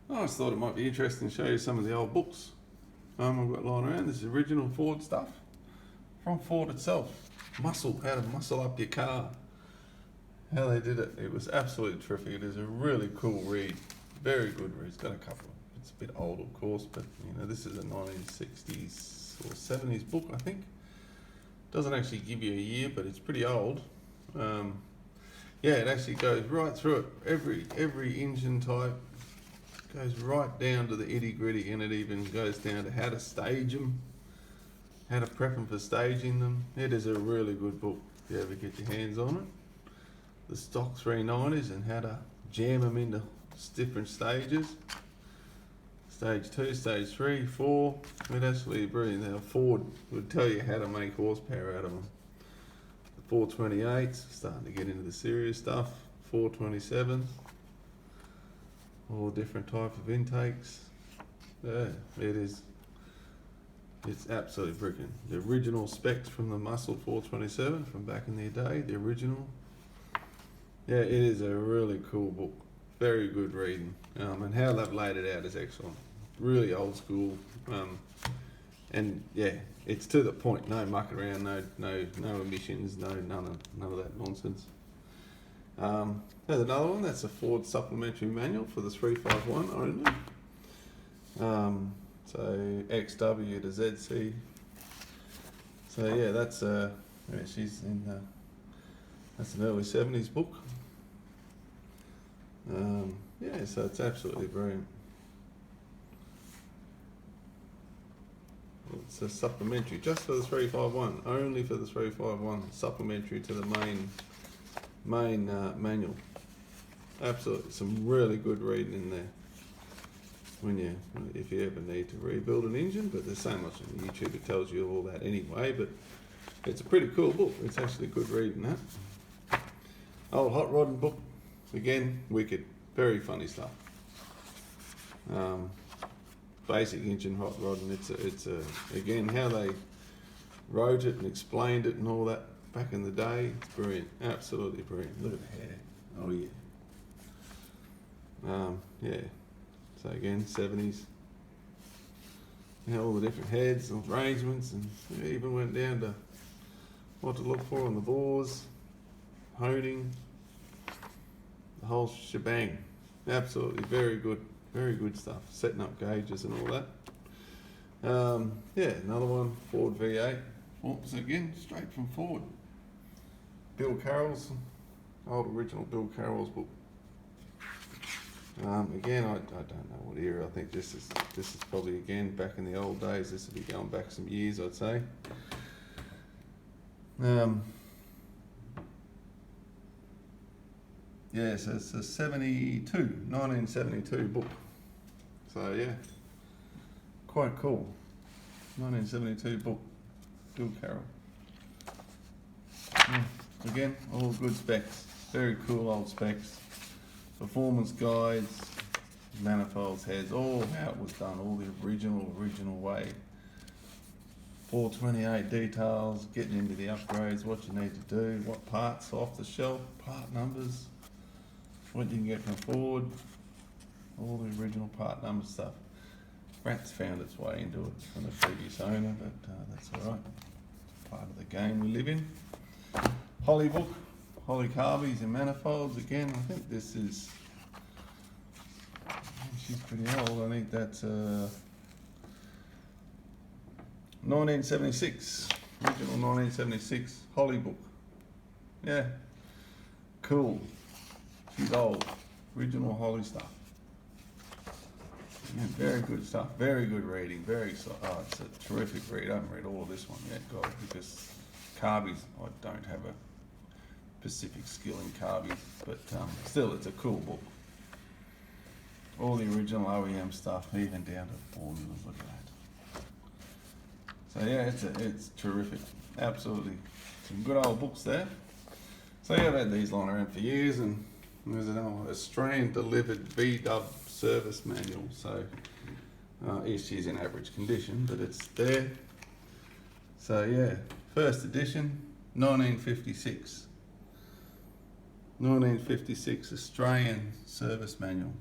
I just thought it might be interesting to show you some of the old books I've got lying around. This is original Ford stuff from Ford itself. How to muscle up your car. How they did it. It was absolutely terrific. It is a really cool read. Very good read. It's got a couple. It's a bit old, of course, but this is a 1960s or 70s book, I think. Doesn't actually give you a year, but it's pretty old. It actually goes right through it. Every engine type goes right down to the itty gritty, and it even goes down to how to stage them, how to prep them for staging them. It is a really good book if you ever get your hands on it. The stock 390s and how to jam them into different stages. Stage 2, stage 3, 4. It's absolutely brilliant. Now Ford would tell you how to make horsepower out of them. The 428s, starting to get into the serious stuff. 427s. All different type of intakes. Yeah, it is. It's absolutely brilliant. The original specs from the Muscle 427 from back in the day, the original. Yeah, it is a really cool book. Very good reading. And how they've laid it out is excellent. Really old school. And yeah, it's to the point. No muck around, no emissions, none of that nonsense. There's another one. That's a Ford supplementary manual for the 351 only. So XW to ZC. So yeah, that's she's in. That's an early 70s book. So it's absolutely brilliant. It's a supplementary just for the 351, only for the 351, supplementary to the main manual. Absolutely, some really good reading in there. If you ever need to rebuild an engine, but there's so much on YouTube that tells you all that anyway. But it's a pretty cool book. It's actually good reading that. Old hot rodding book, again, wicked, very funny stuff. Basic engine hot rodding. It's again how they wrote it and explained it and all that back in the day. It's brilliant, absolutely brilliant. Look at the hair. Oh yeah. So again, 70s. All the different heads and arrangements, and it even went down to what to look for on the bores, honing, the whole shebang. Absolutely very good stuff. Setting up gauges and all that. Another one, Ford V8. Oops, again, straight from Ford. Bill Carroll's, old original Bill Carroll's book. Again, I don't know what era. I think this is probably again back in the old days. This would be going back some years, I'd say. So it's a 1972 book. So yeah, quite cool. 1972 book, Bill Carroll. Again, all good specs. Very cool old specs. Performance guides, manifolds, heads, all how it was done, all the original way. 428 details, getting into the upgrades, what you need to do, what parts off the shelf, part numbers, what you can get from Ford, all the original part number stuff. Rats found its way into it from the previous owner, but that's alright. It's part of the game we live in. Holly book. Holly Carbies and manifolds again. I think this is. She's pretty old. I think that's 1976, original 1976 Holly book. Yeah, cool. She's old. Original Holly stuff. Yeah, very good stuff. Very good reading. It's a terrific read. I haven't read all of this one yet, God, because Carbies, I don't have a specific skill in carbies, but still, it's a cool book. All the original OEM stuff, even down to formulas. Look at that. So yeah, it's terrific. Absolutely, some good old books there. So yeah, I've had these lying around for years, and there's an Australian delivered VW service manual. So each year's in average condition, but it's there. So yeah, first edition, 1956. 1956 Australian service manual.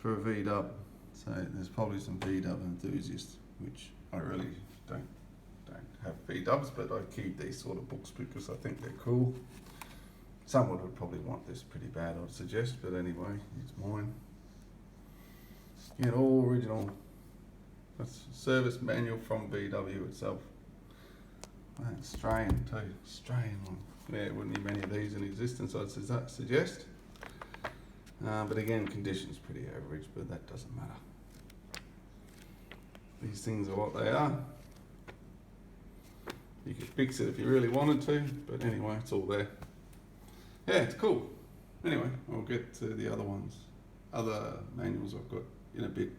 for a V-dub. So there's probably some V-dub enthusiasts, which I really don't have V-dubs, but I keep these sort of books because I think they're cool. Someone would probably want this pretty bad, I'd suggest, but anyway, it's mine. All original. That's service manual from VW itself. Australian too, Australian one. Yeah, wouldn't be many of these in existence, I'd suggest. But again, condition's pretty average, but that doesn't matter. These things are what they are. You could fix it if you really wanted to, but anyway, it's all there. Yeah, it's cool. Anyway, I'll get to the other manuals I've got in a bit.